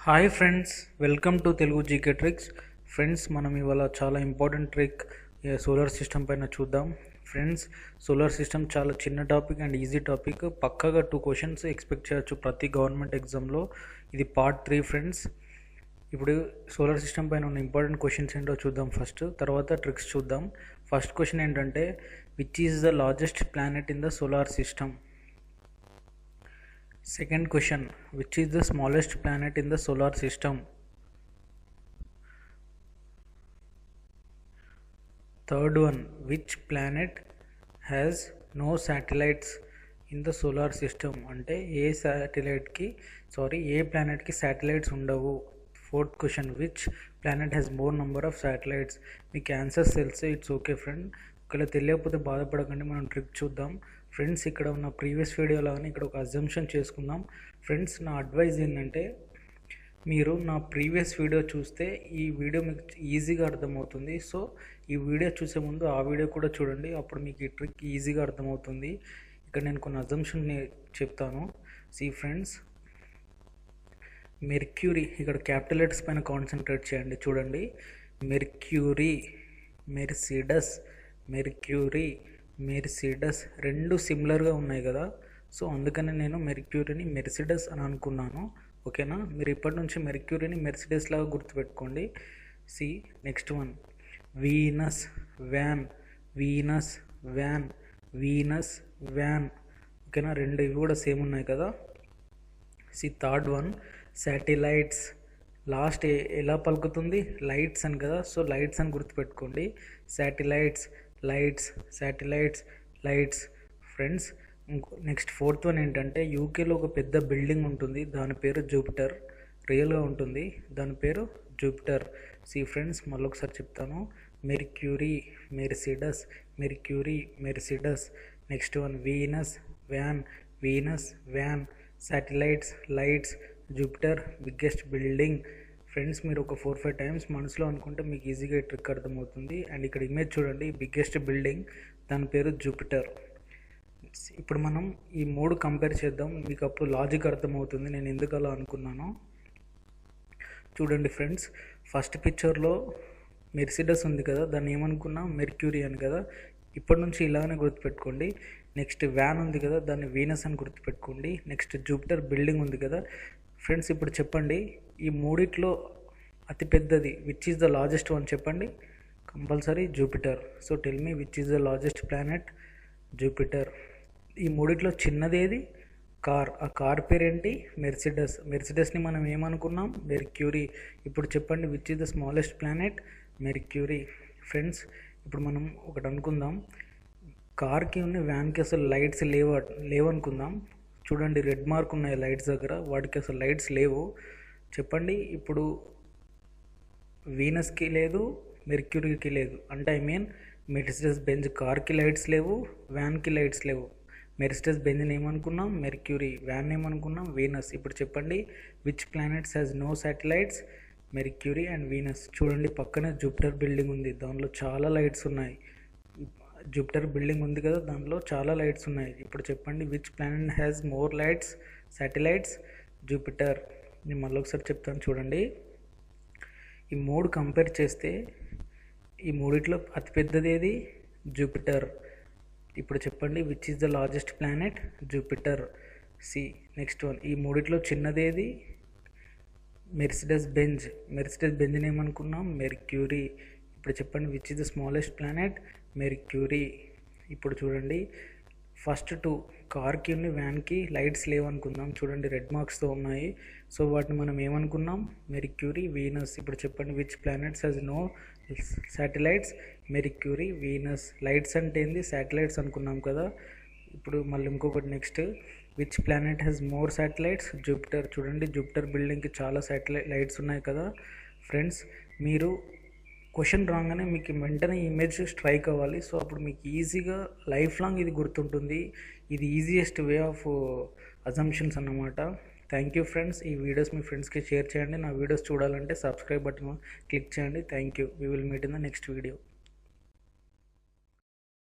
Hi friends, welcome to Telugu GK tricks. Friends, మనం ఇవాళ చాలా ఇంపార్టెంట్ ట్రిక్ సోలార్ సిస్టమ్ పైన చూద్దాం. ఫ్రెండ్స్, సోలార్ సిస్టమ్ చాలా చిన్న టాపిక్ అండ్ ఈజీ టాపిక్. పక్కగా 2 క్వశ్చన్స్ ఎక్స్పెక్ట్ చేయొచ్చు ప్రతి గవర్నమెంట్ ఎగ్జామ్లో. ఇది పార్ట్ 3 ఫ్రెండ్స్. ఇప్పుడు సోలార్ సిస్టమ్ పైన ఉన్న ఇంపార్టెంట్ క్వశ్చన్స్ ఏంటో చూద్దాం ఫస్ట్, తర్వాత ట్రిక్స్ చూద్దాం. ఫస్ట్ క్వశ్చన్ ఏంటంటే, which is the largest planet in the solar system? Second question, which is the smallest planet in the solar system? Third one, which planet has no satellites in the solar system? అంటే ఏ ప్లానెట్కి satellites ఉండవు. Fourth question, which planet has more number of satellites? మీకు answers తెలిస్తే it's okay friend, ఒకవేళ తెలియకపోతే బాధపడకండి, మనం trick చూద్దాం. Friends, ఇక్కడ ఉన్న ప్రీవియస్ వీడియోలాగానే ఇక్కడ ఒక అజంప్షన్ చేసుకుందాం. ఫ్రెండ్స్, నా అడ్వైజ్ ఏంటంటే, మీరు నా ప్రీవియస్ వీడియో చూస్తే ఈ వీడియో మీకు ఈజీగా అర్థమవుతుంది. సో ఈ వీడియో చూసే ముందు ఆ వీడియో కూడా చూడండి, అప్పుడు మీకు ఈ ట్రిక్ ఈజీగా అర్థమవుతుంది. ఇక్కడ నేను కొన్ని అజంప్షన్ చెప్తాను. సి ఫ్రెండ్స్, మెర్క్యూరీ, ఇక్కడ క్యాపిటల్ లెటర్స్ పైన కాన్సన్ట్రేట్ చేయండి. చూడండి, మెర్క్యూరీ, మెర్సిడస్ రెండు సిమిలర్గా ఉన్నాయి కదా. సో అందుకని నేను మెర్క్యూరీని మెర్సిడస్ అని అనుకున్నాను. ఓకేనా? మీరు ఇప్పటి నుంచి మెర్క్యూరీని మెర్సిడస్ లాగా గుర్తుపెట్టుకోండి. See next one, Venus van. ఓకేనా? రెండు ఇవి కూడా సేమ్ ఉన్నాయి కదా. See third one, satellites. Last ఎలా పలుకుతుంది? లైట్స్ అని కదా. సో లైట్స్ అని గుర్తుపెట్టుకోండి. Satellites. Friends, next fourth one ఏంటంటే, యూకేలో ఒక పెద్ద బిల్డింగ్ ఉంటుంది, దాని పేరు జూపిటర్. రియల్గా ఉంటుంది, దాని పేరు జూపిటర్. సి ఫ్రెండ్స్, మళ్ళీ ఒకసారి చెప్తాను. Mercury Mercedes. Next one, Venus van. Satellites, lights, Jupiter, biggest building. Friends, మీరు ఒక 4-5 టైమ్స్ మనసులో అనుకుంటే మీకు ఈజీగా ఈ ట్రిక్ అర్థమవుతుంది. అండ్ ఇక్కడ ఇమేజ్ చూడండి, బిగ్గెస్ట్ బిల్డింగ్, దాని పేరు జూపిటర్. ఇప్పుడు మనం ఈ 3 కంపేర్ చేద్దాం, మీకు అప్పుడు లాజిక్ అర్థమవుతుంది నేను ఎందుకు అలా అనుకున్నానో. చూడండి ఫ్రెండ్స్, ఫస్ట్ పిక్చర్లో మెర్సిడస్ ఉంది కదా, దాన్ని ఏమనుకున్నాం? మెర్క్యూరీ అని కదా. ఇప్పటి నుంచి ఇలానే గుర్తుపెట్టుకోండి. నెక్స్ట్ వ్యాన్ ఉంది కదా, దాన్ని వీనస్ అని గుర్తుపెట్టుకోండి. నెక్స్ట్ జూపిటర్ బిల్డింగ్ ఉంది కదా. ఫ్రెండ్స్, ఇప్పుడు చెప్పండి, ఈ మూడిట్లో అతిపెద్దది which is the largest one చెప్పండి. Compulsory Jupiter. So tell me which is the largest planet? Jupiter. ఈ మూడిట్లో చిన్నది ఏది? కార్. ఆ కార్ పేరేంటి? మెర్సిడస్ని మనం ఏమనుకున్నాం? మెర్క్యూరీ. ఇప్పుడు చెప్పండి, which is the smallest planet? Mercury. Friends, ఇప్పుడు మనం ఒకటి అనుకుందాం, కార్కి ఉన్న వ్యాన్కి అసలు లైట్స్ లేవనుకుందాం. చూడండి, రెడ్ మార్క్ ఉన్నాయి లైట్స్ దగ్గర, వాటికి అసలు లైట్స్ లేవు. చెప్పండి, ఇప్పుడు వీనస్కి లేదు, మెర్క్యూరీకి లేదు, అంటే ఐ మీన్ మెర్సిడస్ బెంజ్ కార్కి లైట్స్ లేవు, వ్యాన్కి లైట్స్ లేవు. మెర్సిడస్ బెంజ్ని ఏమనుకున్నాం? మెర్క్యూరీ. వ్యాన్ ఏమనుకున్నాం? వీనస్. ఇప్పుడు చెప్పండి, which planets has no satellites? Mercury and Venus. చూడండి, పక్కనే జూపిటర్ బిల్డింగ్ ఉంది, దానిలో చాలా లైట్స్ ఉన్నాయి. జూపిటర్ బిల్డింగ్ ఉంది కదా, దాంట్లో చాలా లైట్స్ ఉన్నాయి. ఇప్పుడు చెప్పండి, which planet has more lights, satellites? Jupiter. నేను మళ్ళీ ఒకసారి చెప్తాను చూడండి. ఈ 3 కంపేర్ చేస్తే ఈ మూడిట్లో అతిపెద్దది ఏది? జూపిటర్. ఇప్పుడు చెప్పండి, which is the largest planet? Jupiter. See next one, ఈ మూడిట్లో చిన్నది ఏది? మెర్సిడస్ బెంజ్ని ఏమనుకున్నాం? మెర్క్యూరీ. ఇప్పుడు చెప్పండి, which is the smallest planet? Mercury. ఇప్పుడు చూడండి, ఫస్ట్ 2 కార్కి ఉన్న వ్యాన్కి లైట్స్ లేవనుకుందాం. చూడండి, రెడ్ మార్క్స్తో ఉన్నాయి. సో వాటిని మనం ఏమనుకున్నాం? Mercury, Venus. ఇప్పుడు చెప్పండి, which planets has no satellites? Mercury, Venus. Lights అంటే ఏంది? శాటిలైట్స్ అనుకున్నాం కదా. ఇప్పుడు మళ్ళీ ఇంకొకటి, next, which planet has more satellites? Jupiter. చూడండి, జూపిటర్ బిల్డింగ్కి చాలా లైట్స్ ఉన్నాయి కదా. ఫ్రెండ్స్, మీరు క్వశ్చన్ రాగానే మీకు వెంటనే ఇమేజ్ స్ట్రైక్ అవ్వాలి. సో అప్పుడు మీకు ఈజీగా లైఫ్ లాంగ్ ఇది గుర్తుంటుంది. ఇది ఈజియెస్ట్ వే ఆఫ్ అజంప్షన్స్ అన్నమాట. Thank you friends. ఈ వీడియోస్ మీ ఫ్రెండ్స్కి షేర్ చేయండి. నా వీడియోస్ చూడాలంటే సబ్స్క్రైబ్ బటన్ క్లిక్ చేయండి. Thank you. We will meet in the next video.